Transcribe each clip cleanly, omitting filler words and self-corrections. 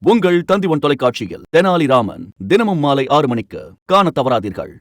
உங்கள் தந்திவன் தொலைக்காட்சியில் தெனாலிராமன் தினமும் மாலை 6 மணிக்கு காணத் தவறாதீர்கள்.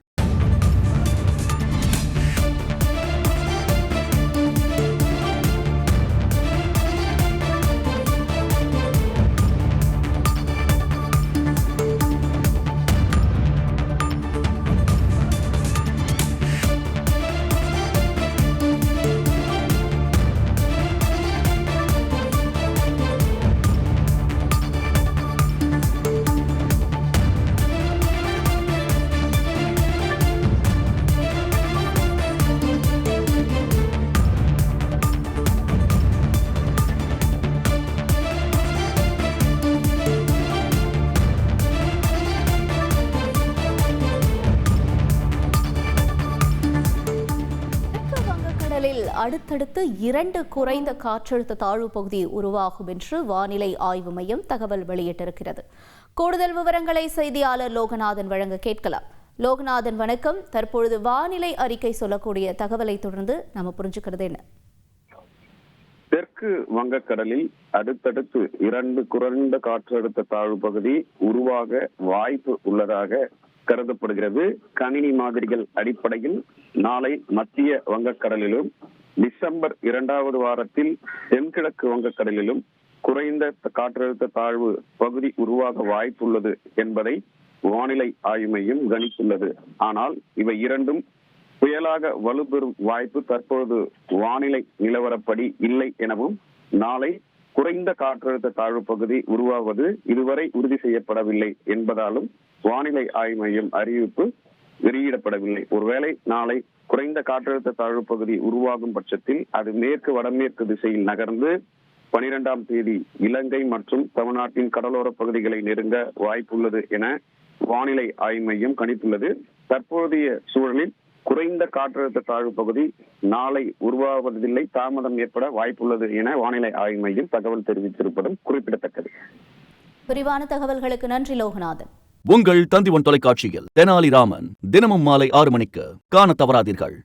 அடுத்தடுத்து 2 குறைந்த காற்றழுத்த தாழ்வு பகுதி உருவாகும் என்று வானிலை ஆய்வு மையம் தகவல் வெளியிட்டிருக்கிறது. கூடுதல் விவரங்களை செய்தியாளர் லோகநாதன் வழங்க கேட்கலாம். லோகநாதன் வணக்கம். தற்பொழுது வானிலை அறிக்கை சொல்லக்கூடிய தகவலை தொடர்ந்து நம்ம புரிஞ்சுக்கிறது என்ன? தெற்கு வங்கக்கடலில் அடுத்தடுத்து 2 குறைந்த காற்றழுத்த தாழ்வு பகுதி உருவாக வாய்ப்பு உள்ளதாக கருதப்படுகிறது. கணினி மாதிரிகள் அடிப்படையில் நாளை மத்திய வங்கக்கடலிலும் டிசம்பர் 2வது வாரத்தில் தென்கிழக்கு வங்கக்கடலிலும் குறைந்த காற்றழுத்த தாழ்வு பகுதி உருவாக வாய்ப்புள்ளது என்பதை வானிலை ஆய்வு மையம் கணித்துள்ளது. ஆனால் இவை இரண்டும் புயலாக வலுப்பெறும் வாய்ப்பு தற்போது வானிலை நிலவரப்படி இல்லை எனவும், நாளை குறைந்த காற்றழுத்த தாழ்வு பகுதி உருவாவது இதுவரை உறுதி செய்யப்படவில்லை என்பதாலும் வானிலை ஆய்வு மையம் அறிவிப்பு வெளியிடப்படவில்லை. ஒருவேளை நாளை குறைந்த காற்றழுத்த தாழ்வு பகுதி உருவாகும் பட்சத்தில் அது மேற்கு வடமேற்கு திசையில் நகர்ந்து 12ஆம் தேதி இலங்கை மற்றும் தமிழ்நாட்டின் கடலோர பகுதிகளை நெருங்க வாய்ப்புள்ளது என வானிலை ஆய்வு மையம் கணித்துள்ளது. தற்போதைய சூழலில் குறைந்த காற்றழுத்த தாழ்வு பகுதி நாளை உருவாவதில்லை, தாமதம் ஏற்பட வாய்ப்புள்ளது என வானிலை ஆய்வு மையம் தகவல் தெரிவித்திருப்பதும் குறிப்பிடத்தக்கது. விரிவான தகவல்களுக்கு நன்றி லோகநாதன். உங்கள் தந்திவன் தொலைக்காட்சியில் தெனாலிராமன் தினமும் மாலை 6 மணிக்கு காணத் தவறாதீர்கள்.